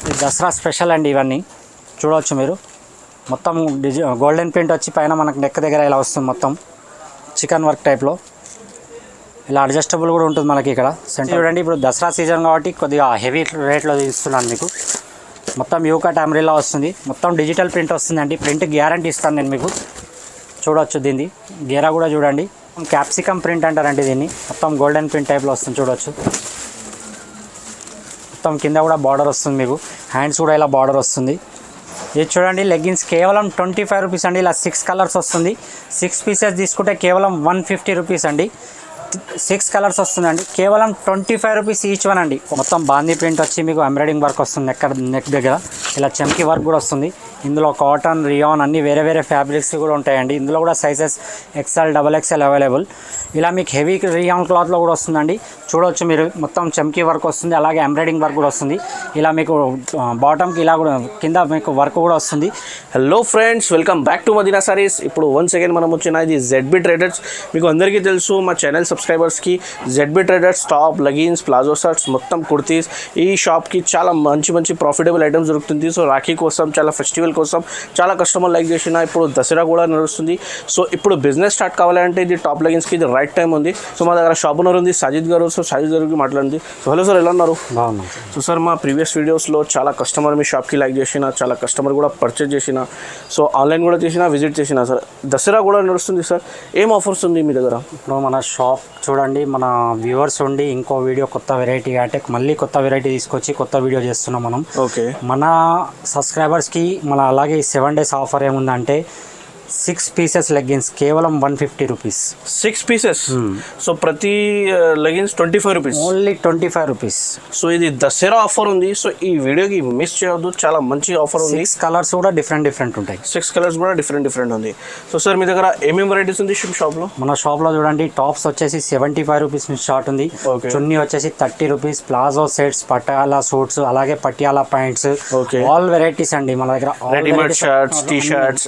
Dasara special అండి ఇవన్నీ చూడవచ్చు మీరు. మొత్తం గోల్డెన్ ప్రింట్ వచ్చి పైన మనకు నెక్ దగ్గర ఇలా వస్తుంది. మొత్తం చికెన్ వర్క్ టైప్లో ఇలా అడ్జస్టబుల్ కూడా ఉంటుంది మనకి ఇక్కడ సెంటర్. చూడండి ఇప్పుడు దసరా సీజన్ కాబట్టి కొద్దిగా హెవీ రేట్లో ఇస్తున్నాను మీకు. మొత్తం యూకట్ అంబ్రెల్లా వస్తుంది. మొత్తం డిజిటల్ ప్రింట్ వస్తుందండి. ప్రింట్ గ్యారంటీ ఇస్తాను నేను మీకు. చూడవచ్చు దీన్ని గేరా కూడా చూడండి. క్యాప్సికమ్ ప్రింట్ అంటారండి దీన్ని. మొత్తం గోల్డెన్ ప్రింట్ టైప్లో వస్తుంది చూడవచ్చు. మొత్తం కింద కూడా బార్డర్ వస్తుంది మీకు. హ్యాండ్స్ కూడా ఇలా బార్డర్ వస్తుంది. ఇది చూడండి లెగ్గిన్స్ కేవలం 25 రూపీస్ అండి. ఇలా 6 కలర్స్ వస్తుంది. 6 పీసెస్ తీసుకుంటే కేవలం 150 రూపీస్ అండి. 6 కలర్స్ వస్తుందండి. కేవలం 25 రూపీస్ ఈచ్ వన్ అండి. మొత్తం బాందీ ప్రింట్ వచ్చి మీకు ఎంబ్రాయిడింగ్ వర్క్ వస్తుంది నెక్ దగ్గర. ఇలా చమ్కీ వర్క్ కూడా వస్తుంది. ఇందులో కాటన్, రియాన్ అన్ని వేరే వేరే ఫ్యాబ్రిక్స్ కూడా ఉంటాయండి. ఇందులో కూడా సైజెస్ XL, XXL అవైలబుల్. ఇలా మీకు హెవీ రియాన్ క్లాత్లో కూడా వస్తుందండి. చూడవచ్చు మీరు. మొత్తం చమ్కీ వర్క్ వస్తుంది. అలాగే ఎంబ్రాయిడింగ్ వర్క్ కూడా వస్తుంది. ఇలా మీకు బాటమ్కి ఇలా కూడా కింద మీకు వర్క్ కూడా వస్తుంది. Hello friends, welcome back to Madina sarees. ఇప్పుడు వన్స్ అగైన్ మనం వచ్చిన ఇది ZB ట్రేడర్స్. మీకు అందరికీ తెలుసు మా ఛానల్ సబ్స్క్రైబర్స్కి ZB traders top, leggings, palazzo shirts, మొత్తం కుర్తీస్. ఈ షాప్కి చాలా మంచి ప్రాఫిటబుల్ ఐటమ్స్ దొరుకుతుంది. సో రాఖీ కోసం, చాలా ఫెస్టివల్ కోసం చాలా కస్టమర్ లైక్ చేసిన. ఇప్పుడు దసరా కూడా నడుస్తుంది. సో ఇప్పుడు బిజినెస్ స్టార్ట్ కావాలంటే ఇది టాప్ లెగిన్స్కి ఇది రైట్ టైం ఉంది. సో మా దగ్గర షాప్ ఓనర్ ఉంది సాజిద్ గారు. సో సాజిద్ గారికి మాట్లాడింది. సో హలో సార్, ఎలా ఉన్నారు? బాగున్నాం. సో సార్, మా ప్రీవియస్ వీడియోస్లో చాలా కస్టమర్ మీ షాప్కి లైక్ చేసిన, చాలా కస్టమర్ కూడా పర్చేజ్ చేసిన, సో ఆన్లైన్ కూడా చేసిన, విజిట్ చేసిన. సార్ దసరా కూడా నడుస్తుంది సార్, ఏం ఆఫర్స్ ఉంది మీ దగ్గర? ఇప్పుడు మన షాప్ చూడండి, మన వ్యూవర్స్ ఉండి ఇంకో వీడియో కొత్త వెరైటీ అంటే మళ్ళీ కొత్త వెరైటీ తీసుకొచ్చి కొత్త వీడియో చేస్తున్నాం మనం. ఓకే. మన సబ్స్క్రైబర్స్కి మన అలాగే 7 days ఆఫర్ ఏముందంటే 6 పీసెస్ లెగ్గిన్స్ కేవలం 150 రూపీస్. 6 పీసెస్. సో ప్రతి leggings 25 rupees. Only 25 rupees. So ఇది దసరా ఆఫర్ ఉంది. సో ఈ వీడియోకి మిస్ చేయవద్దు, చాలా మంచి ఆఫర్ ఉంది. 6 కలర్స్ కూడా డిఫరెంట్ ఉంటాయి. 6 కలర్స్ కూడా డిఫరెంట్ ఉంది. సో సార్, మీ దగ్గర ఏమేమి వెరైటీస్ ఉంది షాప్లో? మన షాప్లో చూడండి, టాప్స్ వచ్చేసి 75 రూపీస్ నుంచి స్టార్ట్ ఉంది. చున్నీ వచ్చేసి 30 rupees. Palazzo sets, Patiala suits, అలాగే పటియాలా ప్యాంట్స్, ఆల్ వెరైటీస్ అండి మన దగ్గర. Readymade shirts, T shirts,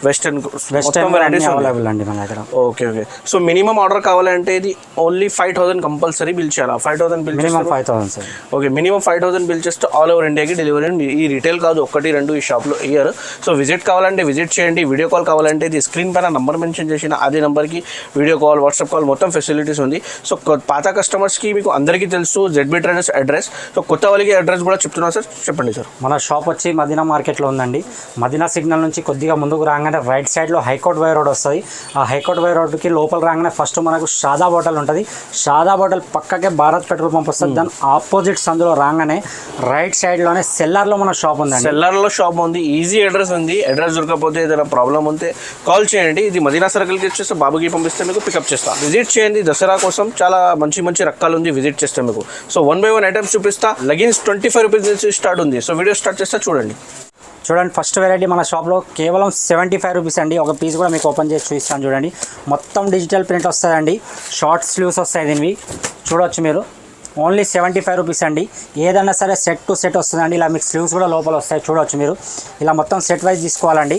western available అండి మన దగ్గర. ఓకే. సో మినిమం ఆర్డర్ కావాలంటే ఇది ఓన్లీ 5000 కంపల్సరీ బిల్ చేయాలా? 5000 bill minimum 5000 sir. Okay, minimum 5000 bill చేస్తే ఆల్ ఓవర్ ఇండియాకి డెలివరీ. ఈ రీటైల్ కాదు, 1, 2 ఈ షాప్లో ఇయర్. సో విజిట్ కావాలంటే విజిట్ చేయండి. వీడియో కాల్ కావాలంటే ఇది స్క్రీన్ పైన నంబర్ మెన్షన్ చేసిన అదే నెంబర్కి వీడియో కాల్, వాట్సాప్ కాల్ మొత్తం ఫెసిలిటీస్ ఉంది. సో పాత కస్టమర్స్కి మీకు అందరికీ తెలుసు ZB ట్రేడర్స్ అడ్రస్. సో కొత్త వాళ్ళకి అడ్రస్ కూడా చెప్తున్నా సార్, చెప్పండి సార్. మన షాప్ వచ్చి మదీనా మార్కెట్లో ఉందండి. మదీనా సిగ్నల్ నుంచి కొద్దిగా ముందుకు రాగానే రైట్ సైడ్లో హైకోర్ట్ వై రోడ్ వస్తుంది. ఆ హైకోర్ట్ వై రోడ్కి లోపల రాగానే ఫస్ట్ మనకు షాదాబ్ హోటల్ ఉంటుంది. షాదాబ్ హోటల్ పక్కకే భారత్ పెట్రోల్ పంప్ వస్తుంది. దాని ఆపోజిట్ సందులో రాగానే రైట్ సైడ్లోనే సెల్లార్లో మన షాప్ ఉందండి. సెల్లార్లో షాప్ ఉంది. ఈజీ అడ్రస్ ఉంది. అడ్రస్ దొరకకపోతే ఏదైనా ప్రాబ్లం ఉంటే కాల్ చేయండి. ఇది మదీనా సర్కిల్కి వచ్చేస్తే బాబుకి పంపిస్తే మీకు పికప్ చేస్తాను. విజిట్ చేయండి. దసరా కోసం చాలా మంచి రకాలు ఉంది. విజిట్ చేస్తే మీకు సో 1 by 1 ఐటమ్స్ చూపిస్తా. లెగిన్స్ 25 రూపీస్ నుంచి స్టార్ట్ ఉంది. సో వీడియో స్టార్ట్ చేస్తే చూడండి. ఫస్ట్ వెరైటీ మన షాప్లో కేవలం 75 రూపీస్ అండి. ఒక పీస్ కూడా మీకు ఓపెన్ చేసి చూపిస్తాను చూడండి. మొత్తం డిజిటల్ ప్రింట్ వస్తుందండి. షార్ట్ స్లీవ్స్ వస్తాయి దీనివి. చూడవచ్చు మీరు. ఓన్లీ 75 రూపీస్ అండి. ఏదన్నా సరే సెట్ టు సెట్ వస్తుందండి. ఇలా మీకు స్లీవ్స్ కూడా లోపల వస్తాయి. చూడవచ్చు మీరు. ఇలా మొత్తం సెట్ వైజ్ తీసుకోవాలండి.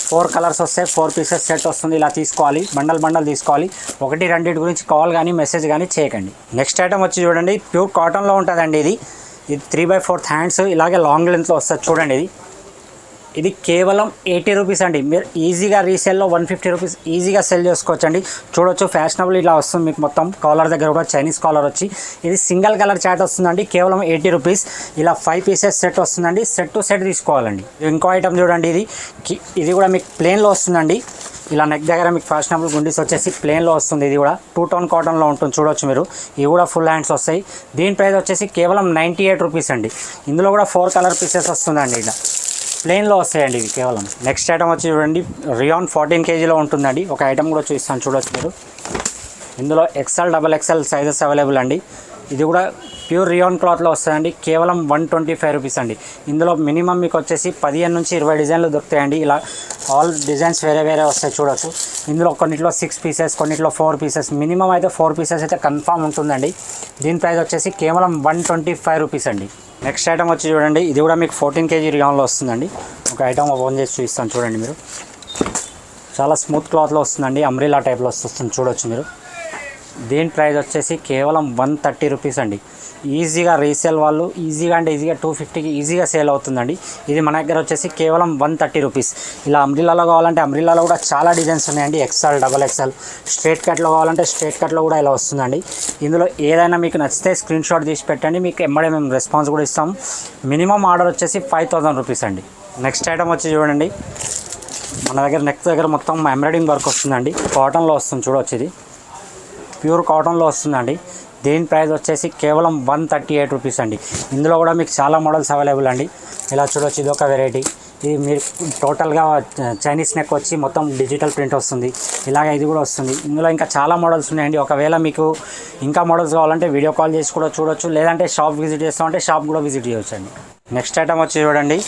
4 కలర్స్ వస్తాయి. 4 పీసెస్ సెట్ వస్తుంది. ఇలా తీసుకోవాలి. బండల్ తీసుకోవాలి. 1, 2 గురించి కాల్ కానీ మెసేజ్ కానీ చేయకండి. నెక్స్ట్ ఐటమ్ వచ్చి చూడండి, ప్యూర్ కాటన్లో ఉంటుందండి. ఇది 3/4 హ్యాండ్స్ ఇలాగే లాంగ్ లెంత్లో వస్తుంది. చూడండి ఇది కేవలం 80 రూపీస్ అండి. మీరు ఈజీగా రీసేల్లో 150 రూపీస్ ఈజీగా సెల్ చేసుకోవచ్చండి. చూడొచ్చు ఫ్యాషనబుల్ ఇలా వస్తుంది మీకు. మొత్తం కాలర్ దగ్గర కూడా చైనీస్ కాలర్ వచ్చి ఇది సింగిల్ కలర్ చాట్ వస్తుందండి. కేవలం 80 రూపీస్. ఇలా 5 పీసెస్ సెట్ వస్తుందండి. సెట్ టు సెట్ తీసుకోవాలండి. ఇంకో ఐటమ్ చూడండి, ఇది కూడా మీకు ప్లెయిన్లో వస్తుందండి. ఇలా నెక్ దగ్గర మీకు ఫ్యాషనబుల్ గుండీస్ వచ్చేసి ప్లెయిన్లో వస్తుంది. ఇది కూడా 2 టోన్ కాటన్లో ఉంటుంది. చూడవచ్చు మీరు. ఇవి కూడా ఫుల్ హ్యాండ్స్ వస్తాయి. దీని ప్రైస్ వచ్చేసి కేవలం 98 రూపీస్ అండి. ఇందులో కూడా 4 కలర్ పీసెస్ వస్తుందండి. ఇలా ప్లెయిన్లో వస్తాయండి ఇవి కేవలం. నెక్స్ట్ ఐటమ్ వచ్చి చూడండి, రియాన్ 14 kgలో ఉంటుందండి. ఒక ఐటమ్ కూడా చూపిస్తాను చూడవచ్చు మీరు. ఇందులో XL, XXL సైజెస్ అవైలబుల్ అండి. ఇది కూడా ప్యూర్ రియాన్ క్లాత్లో వస్తుందండి. కేవలం 125 రూపీస్ అండి. ఇందులో మినిమం మీకు వచ్చేసి 15 నుంచి 20 డిజైన్లు దొరుకుతాయండి. ఇలా ఆల్ డిజైన్స్ వేరే వస్తాయి. చూడవచ్చు. ఇందులో కొన్నిట్లో 6 పీసెస్, కొన్నిట్లో 4 పీసెస్. మినిమం అయితే 4 పీసెస్ అయితే కన్ఫామ్ ఉంటుందండి. దీని ప్రైస్ వచ్చేసి కేవలం 125 రూపీస్ అండి. నెక్స్ట్ ఐటమ్ వచ్చి చూడండి, ఇది కూడా మీకు 14 kg రియాన్లో వస్తుందండి. ఒక ఐటమ్ ఓపెన్ చేసి చూపిస్తాను చూడండి మీరు. చాలా స్మూత్ క్లాత్లో వస్తుందండి. అంబ్రెల్లా టైప్లో వస్తుంది. చూడవచ్చు మీరు. దీని ప్రైస్ వచ్చేసి కేవలం 130 రూపీస్ అండి. ఈజీగా రీసేల్ వాళ్ళు ఈజీగా అంటే ఈజీగా 250కి ఈజీగా సేల్ అవుతుందండి. ఇది మన దగ్గర వచ్చేసి కేవలం 130 రూపీస్. ఇలా అంబ్రిల్లాలో కావాలంటే అంబ్రిల్లాలో కూడా చాలా డిజైన్స్ ఉన్నాయండి. ఎక్స్ఎల్, డబల్ ఎక్స్ఎల్, స్ట్రేట్ కట్లో కావాలంటే స్ట్రేట్ కట్లో కూడా ఇలా వస్తుందండి. ఇందులో ఏదైనా మీకు నచ్చితే స్క్రీన్ షాట్ తీసి పెట్టండి, మీకు ఎమ్మడే మేము రెస్పాన్స్ కూడా ఇస్తాము. మినిమం ఆర్డర్ వచ్చేసి 5000 రూపీస్ అండి. నెక్స్ట్ ఐటమ్ వచ్చి చూడండి, మన దగ్గర నెక్ దగ్గర మొత్తం ఎంబ్రాయిడింగ్ వర్క్ వస్తుందండి. కాటన్లో వస్తుంది, చూడవచ్చు ఇది ప్యూర్ కాటన్లో వస్తుందండి. దీని ప్రైస్ వచ్చేసి కేవలం 138 రూపీస్ అండి. ఇందులో కూడా మీకు చాలా మోడల్స్ అవైలబుల్ అండి. ఇలా చూడవచ్చు, ఇది ఒక వెరైటీ. ఇది మీరు టోటల్గా చైనీస్ నెక్ వచ్చి మొత్తం డిజిటల్ ప్రింట్ వస్తుంది. ఇలాగ ఇది కూడా వస్తుంది. ఇందులో ఇంకా చాలా మోడల్స్ ఉన్నాయండి. ఒకవేళ మీకు ఇంకా మోడల్స్ కావాలంటే వీడియో కాల్ చేసి కూడా చూడొచ్చు, లేదంటే షాప్ విజిట్ చేస్తామంటే షాప్ కూడా విజిట్ చేయవచ్చు అండి. నెక్స్ట్ ఐటమ్ వచ్చి చూడండి,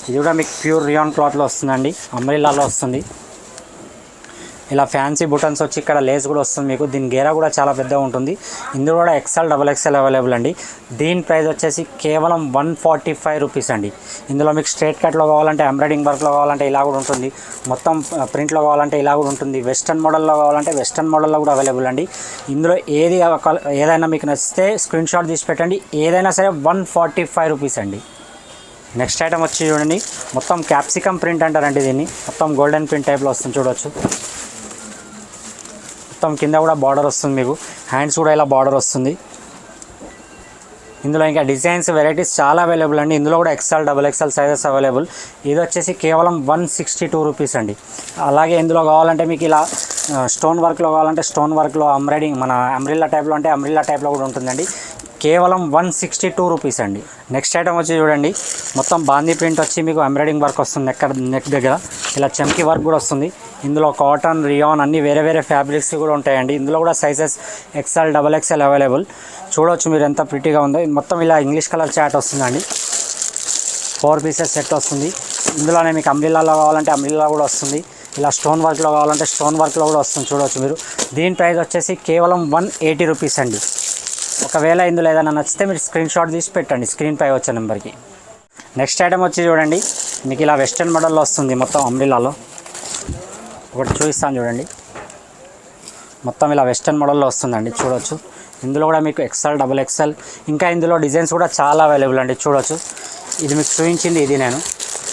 ఇది కూడా మీకు ప్యూర్ రియాన్ క్లాత్లో వస్తుందండి. అంబ్రెల్లాలో వస్తుంది. ఇలా ఫ్యాన్సీ బుటన్స్ వచ్చి ఇక్కడ లేస్ కూడా వస్తుంది మీకు. దీని గేరా కూడా చాలా పెద్దగా ఉంటుంది. ఇందులో కూడా ఎక్స్ఎల్, డబల్ ఎక్స్ఎల్ అవైలబుల్ అండి. దీని ప్రైస్ వచ్చేసి కేవలం 145 రూపీస్ అండి. ఇందులో మీకు స్ట్రేట్ కట్లో కావాలంటే, ఎంబ్రాయిడింగ్ వర్క్లో కావాలంటే ఇలా కూడా ఉంటుంది. మొత్తం ప్రింట్లో కావాలంటే ఇలా కూడా ఉంటుంది. వెస్టర్న్ మోడల్లో కావాలంటే వెస్టర్న్ మోడల్లో కూడా అవైలబుల్ అండి. ఇందులో ఏదైనా మీకు నచ్చితే స్క్రీన్ షాట్ తీసి పెట్టండి. ఏదైనా సరే 145 రూపీస్ అండి. నెక్స్ట్ ఐటమ్ వచ్చి చూడండి, మొత్తం క్యాప్సికమ్ ప్రింట్ అంటారండి దీన్ని. మొత్తం గోల్డెన్ ప్రింట్ టైప్లో వస్తుంది, చూడవచ్చు. మొత్తం కింద కూడా బార్డర్ వస్తుంది మీకు. హ్యాండ్స్ కూడా ఇలా బార్డర్ వస్తుంది. ఇందులో ఇంకా డిజైన్స్, వెరైటీస్ చాలా అవైలబుల్ అండి. ఇందులో కూడా XL, double XL sizes available. ఇది వచ్చేసి కేవలం 162 రూపీస్ అండి. అలాగే ఇందులో కావాలంటే మీకు ఇలా స్టోన్ వర్క్లో కావాలంటే స్టోన్ వర్క్లో, ఎంబ్రాయిడింగ్ మన అంబ్రిల్లా టైప్లో అంటే అంబ్రిల్లా టైప్లో కూడా ఉంటుందండి. కేవలం 162 రూపీస్ అండి. నెక్స్ట్ ఐటమ్ వచ్చి చూడండి, మొత్తం బాందీ ప్రింట్ వచ్చి మీకు ఎంబ్రాయిడింగ్ వర్క్ వస్తుంది. నెక్ దగ్గర ఇలా చమ్కీ వర్క్ కూడా వస్తుంది. ఇందులో కాటన్, రియాన్ అన్ని వేరే వేరే ఫ్యాబ్రిక్స్ కూడా ఉంటాయండి. ఇందులో కూడా sizes XL, double XL available. చూడవచ్చు మీరు ఎంత ప్రిటీగా ఉందో. మొత్తం ఇలా ఇంగ్లీష్ కలర్ చాట్ వస్తుందండి. 4 పీసెస్ సెట్ వస్తుంది. ఇందులోనే మీకు అంబ్రిల్లాలో కావాలంటే అంబ్రిల్లా కూడా వస్తుంది. ఇలా స్టోన్ వర్క్లో కావాలంటే స్టోన్ వర్క్లో కూడా వస్తుంది, చూడవచ్చు మీరు. దీని ప్రైస్ వచ్చేసి కేవలం 180 రూపీస్ అండి. ఒకవేళ ఇందులో ఏదైనా నచ్చితే మీరు స్క్రీన్ షాట్ తీసి పెట్టండి స్క్రీన్ పై వచ్చే నెంబర్కి. నెక్స్ట్ ఐటమ్ వచ్చి చూడండి, మీకు ఇలా వెస్టర్న్ మోడల్లో వస్తుంది. మొత్తం అంబ్రిల్లాలో ఒకటి చూపిస్తాను చూడండి. మొత్తం ఇలా వెస్టర్న్ మోడల్లో వస్తుందండి, చూడవచ్చు. ఇందులో కూడా మీకు ఎక్స్ఎల్, డబుల్ ఎక్స్ఎల్, ఇంకా ఇందులో డిజైన్స్ కూడా చాలా అవైలబుల్ అండి, చూడవచ్చు. ఇది మీకు చూపించింది ఇది నేను.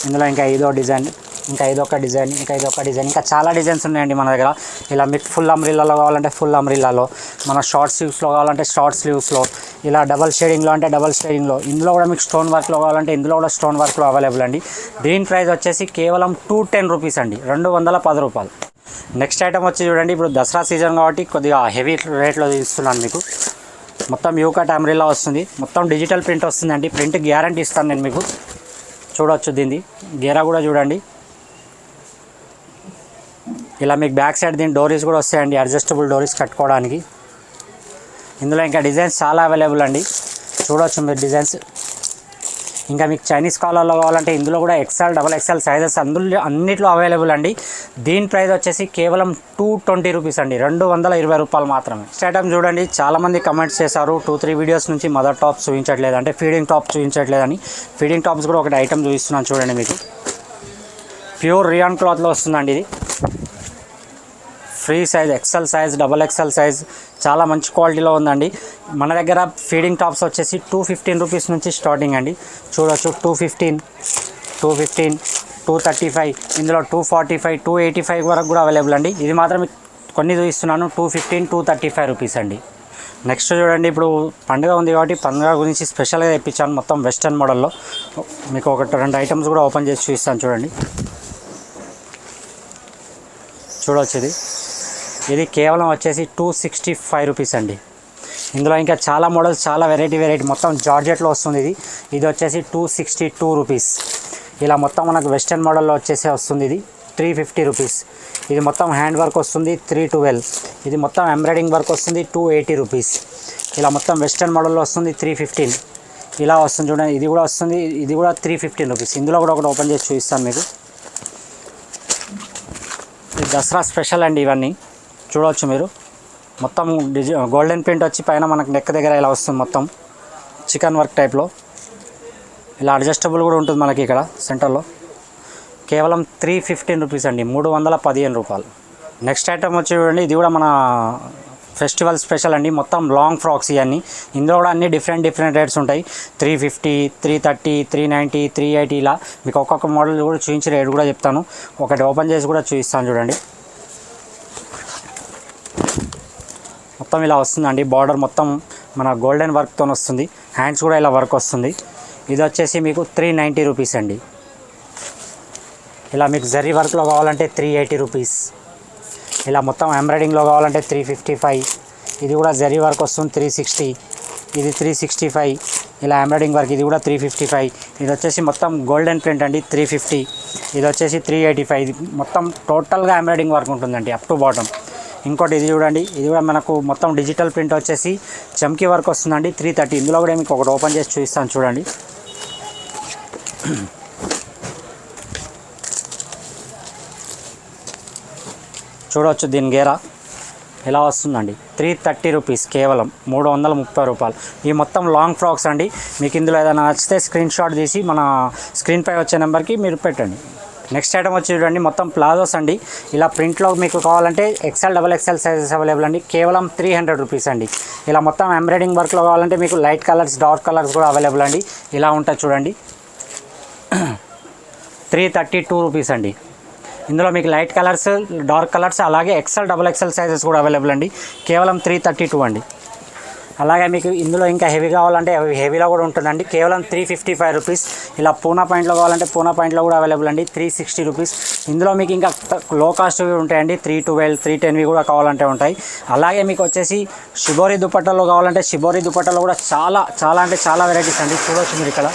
ఇందులో ఇంకా ఇదో డిజైన్, ఇంకా ఇదొక డిజైన్, ఇంకా ఇదొక డిజైన్, ఇంకా చాలా డిజైన్స్ ఉన్నాయండి మన దగ్గర. ఇలా మీకు ఫుల్ అంబ్రిల్లాలో కావాలంటే ఫుల్ అంబ్రిల్లాలో, మన షార్ట్ స్లీవ్స్లో కావాలంటే షార్ట్ స్లీవ్స్లో, ఇలా డబల్ షేడింగ్లో అంటే డబల్ షేడింగ్లో. ఇందులో కూడా మీకు స్టోన్ వర్క్లో కావాలంటే ఇందులో కూడా స్టోన్ వర్క్లో అవైలబుల్ అండి. దీని ప్రైస్ వచ్చేసి కేవలం 210 రూపీస్ అండి, 210 రూపాయలు. నెక్స్ట్ ఐటమ్ వచ్చి చూడండి, ఇప్పుడు దసరా సీజన్ కాబట్టి కొద్దిగా హెవీ రేట్లో ఇస్తున్నాను మీకు. మొత్తం యూకట్ అంబ్రిల్లా వస్తుంది. మొత్తం డిజిటల్ ప్రింట్ వస్తుందండి. ప్రింట్ గ్యారంటీ ఇస్తాను నేను మీకు. చూడవచ్చు, దీన్ని గేరా కూడా చూడండి. ఇలా మీకు బ్యాక్ సైడ్ దీని డోరీస్ కూడా వస్తాయండి, అడ్జస్టబుల్ డోరీస్ కట్టుకోవడానికి. ఇందులో ఇంకా డిజైన్స్ చాలా అవైలబుల్ అండి, చూడవచ్చు మీరు డిజైన్స్. ఇంకా మీకు చైనీస్ కాలర్లో కావాలంటే ఇందులో కూడా ఎక్స్ఎల్, డబల్ ఎక్స్ఎల్ సైజెస్ అన్నిట్లో అవైలబుల్ అండి. దీని ప్రైస్ వచ్చేసి కేవలం 220 రూపీస్ అండి, 220 రూపాయలు మాత్రమే. నెక్స్ట్ ఐటమ్ చూడండి, చాలామంది కమెంట్స్ చేశారు 2-3 వీడియోస్ నుంచి మదర్ టాప్స్ చూపించట్లేదు అంటే ఫీడింగ్ టాప్స్ చూపించట్లేదని. ఫీడింగ్ టాప్స్ కూడా ఒకటి ఐటమ్ చూపిస్తున్నాను చూడండి మీకు. ప్యూర్ రియాన్ క్లాత్లో వస్తుందండి. ఇది free size, XL size, double XL size, చాలా మంచి క్వాలిటీలో ఉందండి. మన దగ్గర ఫీడింగ్ టాప్స్ వచ్చేసి 215 రూపీస్ నుంచి స్టార్టింగ్ అండి, చూడవచ్చు. 215, 235, ఇందులో 245, 285 వరకు కూడా అవైలబుల్ అండి. ఇది మాత్రం కొన్ని చూపిస్తున్నాను, 215, 235 రూపీస్ అండి. నెక్స్ట్ చూడండి, ఇప్పుడు పండుగ ఉంది కాబట్టి పండుగ గురించి స్పెషల్గా తెప్పించాను. మొత్తం వెస్టర్న్ మోడల్లో మీకు 1-2 ఐటమ్స్ కూడా ఓపెన్ చేసి చూపిస్తాను చూడండి. చూడవచ్చు, ఇది కేవలం వచ్చేసి 265 రూపీస్ అండి. ఇందులో ఇంకా చాలా మోడల్స్, చాలా వెరైటీ మొత్తం జార్జెట్లో వస్తుంది. ఇది వచ్చేసి 262 రూపీస్. ఇలా మొత్తం మనకు వెస్టర్న్ మోడల్లో వచ్చేసి వస్తుంది. ఇది 350 రూపీస్. ఇది మొత్తం హ్యాండ్ వర్క్ వస్తుంది 312. ఇది మొత్తం ఎంబ్రాయిడింగ్ వర్క్ వస్తుంది 280 రూపీస్. ఇలా మొత్తం వెస్టర్న్ మోడల్లో వస్తుంది 315. ఇలా వస్తుంది చూడండి, ఇది కూడా వస్తుంది. ఇది కూడా 315 రూపీస్. ఇందులో కూడా ఒకటి ఓపెన్ చేసి చూపిస్తాను మీకు. ఇది దసరా స్పెషల్ అండి. ఇవన్నీ చూడవచ్చు మీరు. మొత్తం గోల్డెన్ ప్రింట్ వచ్చి పైన మనకు నెక్ దగ్గర ఇలా వస్తుంది. మొత్తం చికెన్ వర్క్ టైప్లో ఇలా అడ్జస్టబుల్ కూడా ఉంటుంది మనకి ఇక్కడ సెంటర్లో. కేవలం 315 రూపీస్ అండి, 315 రూపాయలు. నెక్స్ట్ ఐటమ్ వచ్చి చూడండి, ఇది కూడా మన ఫెస్టివల్ స్పెషల్ అండి. మొత్తం లాంగ్ ఫ్రాక్స్ ఇవన్నీ. ఇందులో కూడా అన్ని డిఫరెంట్ రేట్స్ ఉంటాయి. 350, 330, 390, 380 ఇలా మీకు ఒక్కొక్క మోడల్ కూడా చూపించి రేట్ కూడా చెప్తాను. ఒకటి ఓపెన్ చేసి కూడా చూపిస్తాను చూడండి. మొత్తం ఇలా వస్తుందండి. బార్డర్ మొత్తం మన గోల్డెన్ వర్క్తో వస్తుంది. హ్యాండ్స్ కూడా ఇలా వర్క్ వస్తుంది. ఇది వచ్చేసి మీకు 390 రూపీస్ అండి. ఇలా మీకు జరీ వర్క్లో కావాలంటే 380 రూపీస్. ఇలా మొత్తం ఎంబ్రాయిడింగ్లో కావాలంటే 355. ఇది కూడా జరీ వర్క్ వస్తుంది 360. ఇది 365. ఇలా ఎంబ్రాయిడింగ్ వర్క్ ఇది కూడా 355. ఇది వచ్చేసి మొత్తం గోల్డెన్ ప్రింట్ అండి 350. ఇది వచ్చేసి 385. ఇది మొత్తం టోటల్గా ఎంబ్రాయిడింగ్ వర్క్ ఉంటుందండి అప్ టు బాటమ్. ఇంకోటి ఇది చూడండి, ఇది కూడా మనకు మొత్తం డిజిటల్ ప్రింట్ వచ్చేసి చమ్కీ వర్క్ వస్తుందండి 330. ఇందులో కూడా మీకు ఒకటి ఓపెన్ చేసి చూపిస్తాను చూడండి. చూడవచ్చు దీని గేరా ఇలా వస్తుందండి. 330 రూపీస్, కేవలం 330 రూపాయలు. ఈ మొత్తం లాంగ్ ఫ్రాక్స్ అండి. మీకు ఇందులో ఏదైనా నచ్చితే స్క్రీన్ షాట్ తీసి మన స్క్రీన్పై వచ్చే నెంబర్కి మీరు పెట్టండి. నెక్స్ట్ ఐటమ్ వచ్చి చూడండి, మొత్తం ప్లాజోస్ అండి. ఇలా ప్రింట్లో మీకు కావాలంటే XL, XXL సైజెస్ అవైలబుల్ అండి. కేవలం 300 రూపీస్ అండి. ఇలా మొత్తం ఎంబ్రాయిడింగ్ వర్క్లో కావాలంటే మీకు లైట్ కలర్స్, డార్క్ కలర్స్ కూడా అవైలబుల్ అండి. ఇలా ఉంటుంది చూడండి. 332 రూపీస్ అండి. ఇందులో మీకు లైట్ కలర్స్, డార్క్ కలర్స్ అలాగే XL, XXL సైజెస్ కూడా అవైలబుల్ అండి. కేవలం 332 అండి. అలాగే మీకు ఇందులో ఇంకా హెవీ కావాలంటే హెవీలో కూడా ఉంటుందండి. కేవలం 355 రూపీస్. ఇలా పూనా పాయింట్లో కావాలంటే పూనా పాయింట్లో కూడా అవైలబుల్ అండి. 360 రూపీస్. ఇందులో మీకు ఇంకా లో కాస్ట్వి ఉంటాయండి. 312, 310 కూడా కావాలంటే ఉంటాయి. అలాగే మీకు వచ్చేసి షిబోరి దుపట్టాలో కావాలంటే షిబోరి దుపట్టాలో కూడా చాలా అంటే చాలా వెరైటీస్ అండి. చూడవచ్చు మీరు ఇక్కడ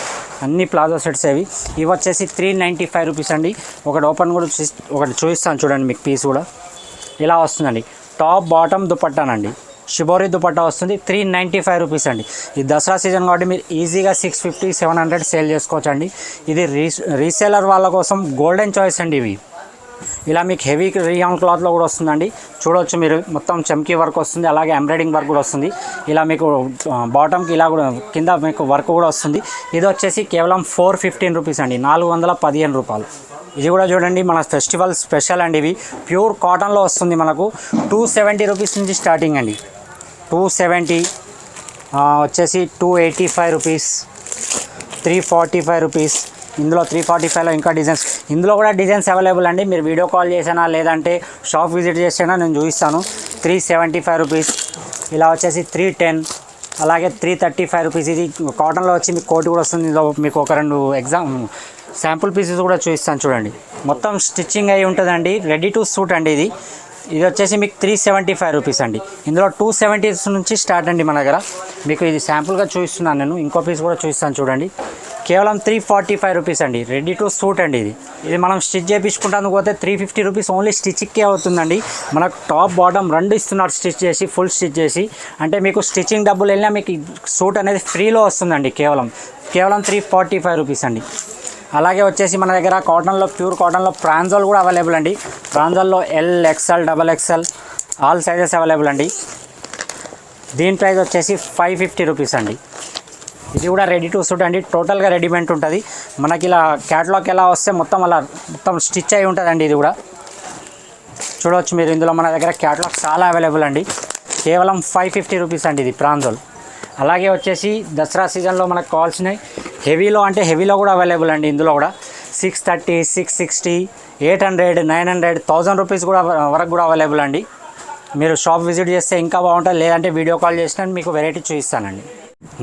అన్ని ప్లాజో సెట్స్ అవి. ఇవి వచ్చేసి 395 రూపీస్ అండి. ఒకటి ఓపెన్ కూడా ఒకటి చూపిస్తాను చూడండి. మీకు పీస్ కూడా ఇలా వస్తుందండి. టాప్ బాటమ్ దుపట్టానండి. షిబోరి దుపట్టా వస్తుంది 395 రూపీస్ అండి. ఈ దసరా సీజన్ కాబట్టి మీరు ఈజీగా 650, 700 సేల్ చేసుకోవచ్చు అండి. ఇది రీసేలర్ వాళ్ళ కోసం గోల్డెన్ చాయిస్ అండి. ఇవి ఇలా మీకు హెవీ రియాన్ క్లాత్లో కూడా వస్తుందండి. చూడవచ్చు మీరు మొత్తం చమ్కీ వర్క్ వస్తుంది. అలాగే ఎంబ్రాయిడింగ్ వర్క్ కూడా వస్తుంది. ఇలా మీకు బాటమ్కి ఇలా కూడా కింద మీకు వర్క్ కూడా వస్తుంది. ఇది వచ్చేసి కేవలం 415 రూపీస్ అండి. 415 రూపాయలు. ఇది కూడా చూడండి మన ఫెస్టివల్ స్పెషల్ అండి. ఇవి ప్యూర్ కాటన్లో వస్తుంది. మనకు 270 రూపీస్ నుంచి స్టార్టింగ్ అండి. 270 వచ్చేసి 285 రూపీస్, 345 రూపీస్. ఇందులో 345లో ఇంకా డిజైన్స్, ఇందులో కూడా డిజైన్స్ అవైలబుల్ అండి. మీరు వీడియో కాల్ చేసినా లేదంటే షాప్ విజిట్ చేసినా నేను చూపిస్తాను. 375 రూపీస్. ఇలా వచ్చేసి 310, అలాగే 335 రూపీస్. ఇది కాటన్లో వచ్చి మీకు కోట్ కూడా వస్తుంది. ఇందులో మీకు ఒక 2 శాంపుల్ పీసెస్ కూడా చూపిస్తాను చూడండి. మొత్తం స్టిచ్చింగ్ అయి ఉంటుందండి. రెడీ టు సూట్ అండి. ఇది వచ్చేసి మీకు 375 రూపీస్ అండి. ఇందులో 270 నుంచి స్టార్ట్ అండి మన దగ్గర. మీకు ఇది శాంపుల్గా చూపిస్తున్నాను నేను. ఇంకో పీస్ కూడా చూపిస్తాను చూడండి. కేవలం 345 రూపీస్ అండి. రెడీ టు సూట్ అండి. ఇది మనం స్టిచ్ చేయించుకుంటానికి పోతే 350 రూపీస్ ఓన్లీ స్టిచ్కే అవుతుందండి. మనకు టాప్ బాటమ్ 2 ఇస్తున్నారు స్టిచ్ చేసి, ఫుల్ స్టిచ్ చేసి. అంటే మీకు స్టిచ్చింగ్ డబ్బులు వెళ్ళినా మీకు సూట్ అనేది ఫ్రీలో వస్తుందండి. కేవలం 345 రూపీస్ అండి. అలాగే వచ్చేసి మన దగ్గర కాటన్లో, ప్యూర్ కాటన్లో ప్రాంజోల్ కూడా అవైలబుల్ అండి. ప్రాంజోల్లో L, XL, XXL all sizes available అండి. దీని ప్రైస్ వచ్చేసి 550 రూపీస్ అండి. ఇది కూడా రెడీ టు సూట్ అండి. టోటల్గా రెడీమేడ్ ఉంటుంది. మనకి ఇలా క్యాటలాగ్ ఎలా వస్తే మొత్తం స్టిచ్ అయి ఉంటుందండి. ఇది కూడా చూడవచ్చు మీరు. ఇందులో మన దగ్గర క్యాటలాగ్ చాలా అవైలబుల్ అండి. కేవలం 550 రూపీస్ అండి ఇది ప్రాంజోల్. అలాగే వచ్చేసి దసరా సీజన్లో మనకు కావాల్సినవి హెవీలో కూడా అవైలబుల్ అండి. ఇందులో కూడా 630, 660, 800, 900, 1000 రూపీస్ కూడా వరకు కూడా అవైలబుల్ అండి. మీరు షాప్ విజిట్ చేస్తే ఇంకా బాగుంటుంది. లేదంటే వీడియో కాల్ చేసినా మీకు వెరైటీ చూపిస్తానండి.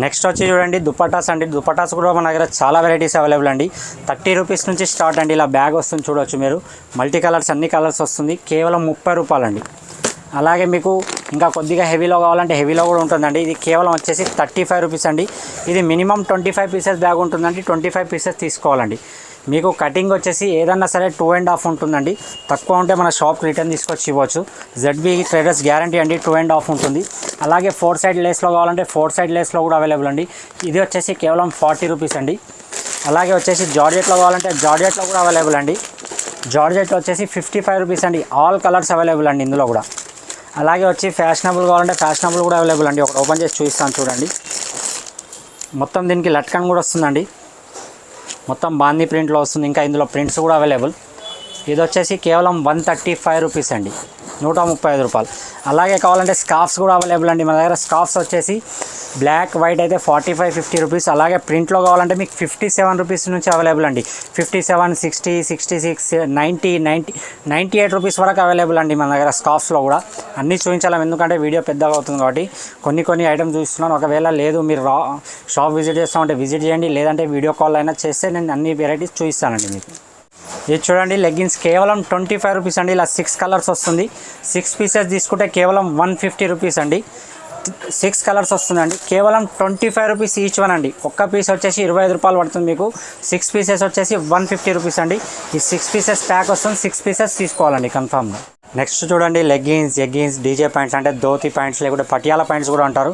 నెక్స్ట్ వచ్చి చూడండి దుపట్టాస్ అండి. దుపట్టాస్ కూడా మన దగ్గర చాలా వెరైటీస్ అవైలబుల్ అండి. 30 రూపీస్ నుంచి స్టార్ట్ అండి. ఇలా బ్యాగ్ వస్తుంది చూడవచ్చు మీరు. మల్టీ కలర్స్, అన్ని కలర్స్ వస్తుంది. కేవలం 30 రూపాయలు అండి. అలాగే మీకు ఇంకా కొద్దిగా హెవీలో కావాలంటే హెవీలో కూడా ఉంటుందండి. ఇది కేవలం వచ్చేసి 35 రూపీస్ అండి. ఇది మినిమం 25 పీసెస్ బ్యాగ్ ఉంటుందండి. 25 పీసెస్ తీసుకోవాలండి. మీకు కటింగ్ వచ్చేసి ఏదన్నా సరే 2.5 ఉంటుందండి. తక్కువ ఉంటే మన షాప్కి రిటర్న్ తీసుకొచ్చి ఇవ్వచ్చు. ZB ట్రేడర్స్ గ్యారంటీ అండి. 2.5 ఉంటుంది. అలాగే 4 సైడ్ లేస్లో కావాలంటే 4 సైడ్ లేస్లో కూడా అవైలబుల్ అండి. ఇది వచ్చేసి కేవలం 40 రూపీస్ అండి. అలాగే వచ్చేసి జార్జెట్లో కావాలంటే జార్జెట్లో కూడా అవైలబుల్ అండి. జార్జెట్లో వచ్చేసి 55 రూపీస్ అండి. ఆల్ కలర్స్ అవైలబుల్ అండి ఇందులో కూడా. అలాగే వచ్చి ఫ్యాషనబుల్ కావాలంటే ఫ్యాషనబుల్ కూడా అవైలబుల్ అండి. ఒకటి ఓపెన్ చేసి చూపిస్తాను చూడండి. మొత్తం దీనికి లట్కన్ కూడా వస్తుందండి. మొత్తం బాందీ ప్రింట్లో వస్తుంది. ఇంకా ఇందులో ప్రింట్స్ కూడా అవైలబుల్. ఇది వచ్చేసి కేవలం 135 రూపీస్ అండి. 135 రూపాయలు. అలాగే కావాలంటే స్కార్ఫ్స్ కూడా అవైలబుల్ అండి మన దగ్గర. స్కార్ఫ్స్ వచ్చేసి బ్లాక్ వైట్ అయితే 45-50 రూపీస్. అలాగే ప్రింట్లో కావాలంటే మీకు 57 రూపీస్ నుంచి అవైలబుల్ అండి. 57, 60, 66, 90, 98 రూపీస్ వరకు అవైలబుల్ అండి మన దగ్గర. స్కార్ఫ్స్లో కూడా అన్నీ చూపించాలి, ఎందుకంటే వీడియో పెద్దగా అవుతుంది కాబట్టి కొన్ని ఐటమ్స్ చూస్తున్నాను. ఒకవేళ లేదు మీరు షాప్ విజిట్ చేస్తామంటే విజిట్ చేయండి, లేదంటే వీడియో కాల్ అయినా చేస్తే నేను అన్ని వెరైటీస్ చూపిస్తానండి మీకు. ఇది చూడండి, లెగ్గిన్స్ కేవలం 25 రూపీస్ అండి. ఇలా 6 కలర్స్ వస్తుంది. 6 పీసెస్ తీసుకుంటే కేవలం 150 రూపీస్ అండి. 6 కలర్స్ వస్తుందండి, కేవలం 25 రూపీస్ ఈచ్ వన్ అండి. ఒక్క పీస్ వచ్చేసి 25 రూపాయలు పడుతుంది మీకు. 6 పీసెస్ వచ్చేసి 150 రూపీస్ అండి. ఈ 6 పీసెస్ ప్యాక్ వస్తుంది. 6 పీసెస్ తీసుకోవాలండి కన్ఫామ్గా. నెక్స్ట్ చూడండి, లెగ్గిన్స్ డీజే ప్యాంట్స్ అంటే ధోతి ప్యాంట్స్, లేకుంటే పటియాలా ప్యాంట్స్ కూడా అంటారు.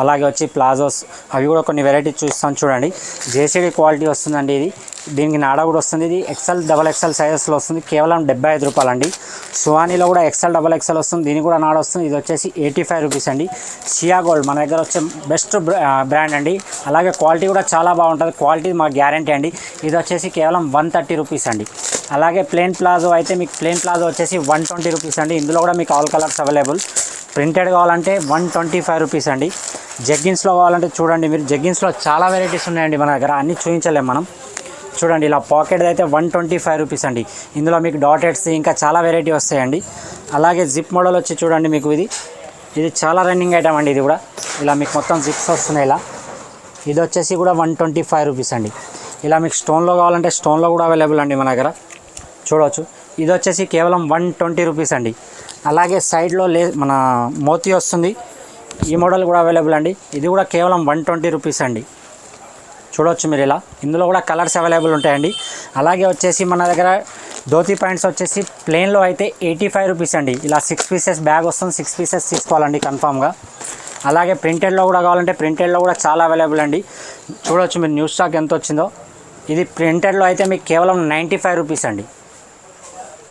అలాగే వచ్చి ప్లాజోస్, అవి కూడా కొన్ని వెరైటీస్ చూస్తాను చూడండి. జేసీడీ క్వాలిటీ వస్తుందండి ఇది. దీనికి నాడ కూడా వస్తుంది. ఇది XL, XXL సైజెస్లో వస్తుంది. కేవలం 75 రూపాయలు అండి. సువానీలో కూడా XL, XXL వస్తుంది. దీనికి కూడా నాడ వస్తుంది. ఇది వచ్చేసి 85 రూపీస్ అండి. షియా గోల్డ్ మన దగ్గర వచ్చే బెస్ట్ బ్రాండ్ అండి. అలాగే క్వాలిటీ కూడా చాలా బాగుంటుంది. క్వాలిటీ మా గ్యారంటీ అండి. ఇది వచ్చేసి కేవలం 130 రూపీస్ అండి. అలాగే ప్లెయిన్ ప్లాజో అయితే మీకు ప్లెయిన్ ప్లాజో వచ్చేసి 120 రూపీస్ అండి. ఇందులో కూడా మీకు ఆల్ కలర్స్ అవైలబుల్. ప్రింటెడ్ కావాలంటే 125 రూపీస్ అండి. జగ్గిన్స్లో కావాలంటే చూడండి మీరు, జగ్గిన్స్లో చాలా వెరైటీస్ ఉన్నాయండి మన దగ్గర, అన్నీ చూపించలేము మనం. చూడండి, ఇలా పాకెట్ అయితే 125 రూపీస్ అండి. ఇందులో మీకు డాటెడ్స్ ఇంకా చాలా వెరైటీ వస్తాయండి. అలాగే జిప్ మోడల్ వచ్చి చూడండి మీకు, ఇది చాలా రన్నింగ్ ఐటమ్ అండి. ఇది కూడా ఇలా మీకు మొత్తం జిప్స్ వస్తున్నాయి. ఇలా ఇది వచ్చేసి కూడా 125 రూపీస్ అండి. ఇలా మీకు స్టోన్లో కావాలంటే స్టోన్లో కూడా అవైలబుల్ అండి మన దగ్గర, చూడవచ్చు. ఇది వచ్చేసి కేవలం 120 రూపీస్ అండి. అలాగే సైడ్లో మన మోతీ వస్తుంది, ఈ మోడల్ కూడా అవైలబుల్ అండి. ఇది కూడా కేవలం 120 రూపీస్ అండి. చూడవచ్చు మీరు ఇలా. ఇందులో కూడా కలర్స్ అవైలబుల్ ఉంటాయండి. అలాగే వచ్చేసి మన దగ్గర ధోతి ప్యాంట్స్ వచ్చేసి ప్లెయిన్లో అయితే 85 రూపీస్ అండి. ఇలా 6 పీసెస్ బ్యాగ్ వస్తుంది. 6 పీసెస్ తీసుకోవాలండి కన్ఫామ్గా. అలాగే ప్రింటెడ్లో కూడా కావాలంటే ప్రింటెడ్లో కూడా చాలా అవైలబుల్ అండి. చూడవచ్చు మీరు న్యూ స్టాక్ ఎంత వచ్చిందో. ఇది ప్రింటెడ్లో అయితే మీకు కేవలం 95 రూపీస్ అండి.